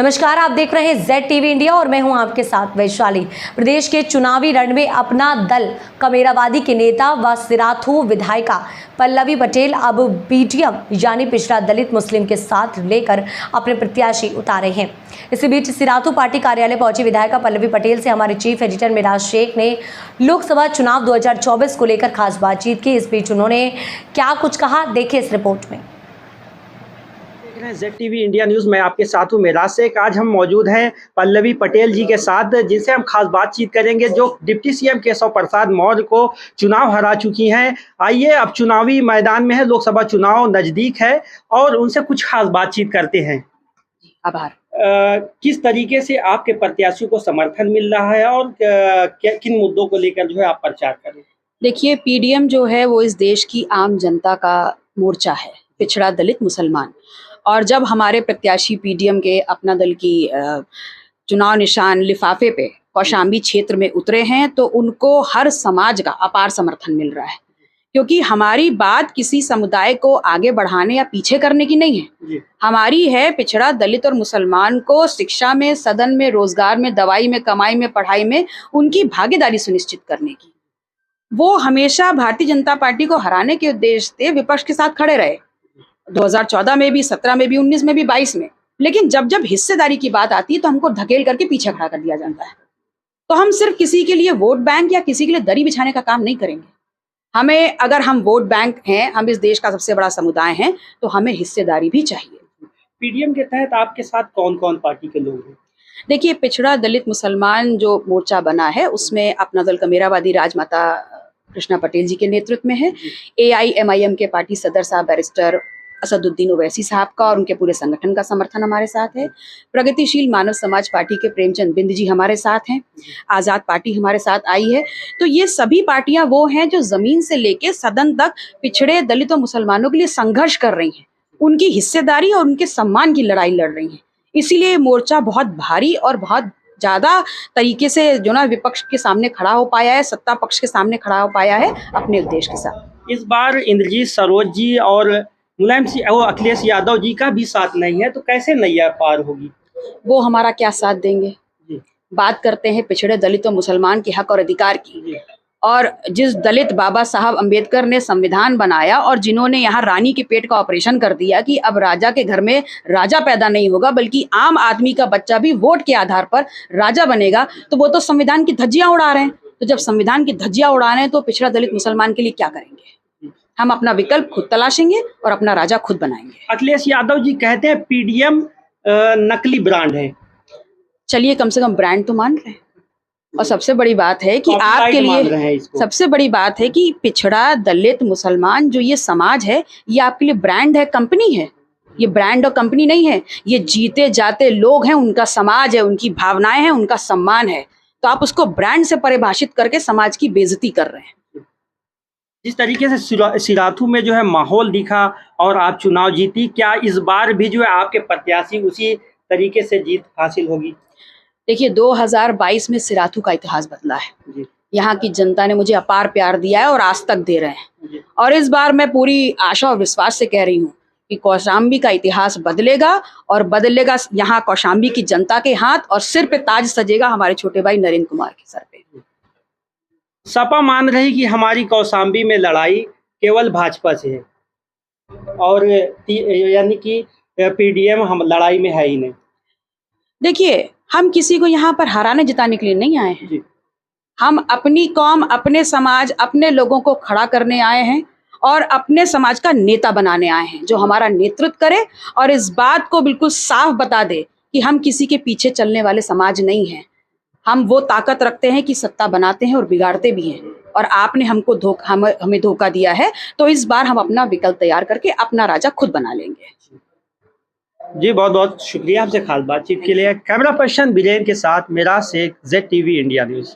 नमस्कार, आप देख रहे हैं ZTV इंडिया और मैं हूं आपके साथ वैशाली। प्रदेश के चुनावी रण में अपना दल कमेरावादी के नेता व सिराथू विधायिका पल्लवी पटेल अब PDM यानी पिछड़ा दलित मुस्लिम के साथ लेकर अपने प्रत्याशी उतारे हैं। इसी बीच सिराथू पार्टी कार्यालय पहुंची विधायिका पल्लवी पटेल से हमारे चीफ एडिटर मिराज शेख ने लोकसभा चुनाव 2024 को लेकर खास बातचीत की। इस बीच उन्होंने क्या कुछ कहा, देखिए इस रिपोर्ट में। ZTV इंडिया न्यूज़ में आपके साथ हूँ मिराज शेख। आज हम मौजूद हैं पल्लवी पटेल जी के साथ, जिनसे हम खास बातचीत करेंगे, जो डिप्टी सीएम केशव प्रसाद मौर्य को चुनाव हरा चुकी हैं। आइए, अब चुनावी मैदान में है, लोकसभा चुनाव नज़दीक है और उनसे कुछ खास बातचीत करते हैं। आभार। किस तरीके से आपके प्रत्याशियों को समर्थन मिल रहा है और किन मुद्दों को लेकर जो है आप प्रचार करें? देखिए, PDM जो है वो इस देश की आम जनता का मोर्चा है, पिछड़ा दलित मुसलमान। और जब हमारे प्रत्याशी PDM के अपना दल की चुनाव निशान लिफाफे पे कौशाम्बी क्षेत्र में उतरे हैं तो उनको हर समाज का अपार समर्थन मिल रहा है, क्योंकि हमारी बात किसी समुदाय को आगे बढ़ाने या पीछे करने की नहीं है। हमारी है पिछड़ा दलित और मुसलमान को शिक्षा में, सदन में, रोजगार में, दवाई में, कमाई में, पढ़ाई में उनकी भागीदारी सुनिश्चित करने की। वो हमेशा भारतीय जनता पार्टी को हराने के उद्देश्य से विपक्ष के साथ खड़े रहे, 2014 में भी, 17 में भी, 19 में भी, 22 में। लेकिन जब जब हिस्सेदारी की बात आती है तो हमको धकेल करके पीछे खड़ा कर दिया जाता है। तो हम सिर्फ किसी के लिए वोट बैंक या किसी के लिए दरी बिछाने का काम नहीं करेंगे। हमें, अगर हम वोट बैंक हैं, हम इस देश का सबसे बड़ा समुदाय हैं, तो हमें हिस्सेदारी भी चाहिए। PDM के तहत आपके साथ कौन कौन पार्टी के लोग हैं? देखिए, पिछड़ा दलित मुसलमान जो मोर्चा बना है उसमें अपना दल कमेरावादी राजमाता कृष्णा पटेल जी के नेतृत्व में है। AIMIM के पार्टी सदर साहब बैरिस्टर असदुद्दीन ओवैसी साहब का और उनके पूरे संगठन का समर्थन हमारे साथ है। प्रगतिशील मानव समाज पार्टी के प्रेमचंद बिंद जी हमारे साथ हैं। आज़ाद पार्टी हमारे साथ आई है। तो ये सभी पार्टियां वो हैं जो जमीन से लेके सदन तक पिछड़े दलित और मुसलमानों के लिए संघर्ष कर रही हैं, उनकी हिस्सेदारी और उनके सम्मान की लड़ाई लड़ रही हैं। इसीलिए मोर्चा बहुत भारी और बहुत ज्यादा तरीके से जो ना विपक्ष के सामने खड़ा हो पाया है, सत्ता पक्ष के सामने खड़ा हो पाया है अपने उद्देश्य के साथ। इस बार इंद्रजीत सरोज जी और मुलायम सिंह और अखिलेश यादव जी का भी साथ नहीं है, तो कैसे नैया पार होगी? वो हमारा क्या साथ देंगे? बात करते हैं पिछड़े दलित और मुसलमान के हक और अधिकार की। और जिस दलित बाबा साहब अंबेडकर ने संविधान बनाया और जिन्होंने यहाँ रानी के पेट का ऑपरेशन कर दिया कि अब राजा के घर में राजा पैदा नहीं होगा बल्कि आम आदमी का बच्चा भी वोट के आधार पर राजा बनेगा, तो वो तो संविधान की धज्जियां उड़ा रहे हैं। तो जब संविधान की धज्जियां उड़ा रहे हैं तो पिछड़ा दलित मुसलमान के लिए क्या करेंगे? हम अपना विकल्प खुद तलाशेंगे और अपना राजा खुद बनाएंगे। अखिलेश यादव जी कहते हैं PDM नकली ब्रांड है। चलिए, कम से कम ब्रांड तो मान रहे हैं। और सबसे बड़ी बात है कि आपके लिए सबसे बड़ी बात है कि पिछड़ा दलित मुसलमान जो ये समाज है, ये आपके लिए ब्रांड है, कंपनी है। ये ब्रांड और कंपनी नहीं है, ये जीते जाते लोग हैं, उनका समाज है, उनकी भावनाएं हैं, उनका सम्मान है। तो आप उसको ब्रांड से परिभाषित करके समाज की बेइज्जती कर रहे हैं। जिस तरीके से सिराथू में जो है माहौल दिखा और आप चुनाव जीती, क्या इस बार भी जो है आपके प्रत्याशी उसी तरीके से जीत हासिल होगी? देखिए, 2022 में सिराथू का इतिहास बदला है। यहाँ की जनता ने मुझे अपार प्यार दिया है और आज तक दे रहे हैं। और इस बार मैं पूरी आशा और विश्वास से कह रही हूँ कि कौशाम्बी का इतिहास बदलेगा और बदलेगा यहाँ कौशाम्बी की जनता के हाथ, और सिर पे ताज सजेगा हमारे छोटे भाई नरेंद्र कुमार के सर पे। सपा मान रही कि हमारी कौशाम्बी में लड़ाई केवल भाजपा से है और यानी कि PDM हम लड़ाई में है ही नहीं। देखिए, हम किसी को यहाँ पर हराने जिताने के लिए नहीं आए हैं। हम अपनी कौम, अपने समाज, अपने लोगों को खड़ा करने आए हैं और अपने समाज का नेता बनाने आए हैं जो हमारा नेतृत्व करे और इस बात को बिल्कुल साफ बता दे कि हम किसी के पीछे चलने वाले समाज नहीं हैं। हम वो ताकत रखते हैं कि सत्ता बनाते हैं और बिगाड़ते भी हैं। और आपने हमको हमें धोखा दिया है, तो इस बार हम अपना विकल्प तैयार करके अपना राजा खुद बना लेंगे। जी, बहुत बहुत शुक्रिया आपसे खास बातचीत के लिए। कैमरा पर्सन बिरेन के साथ Miraj Sheikh, ZTV India news.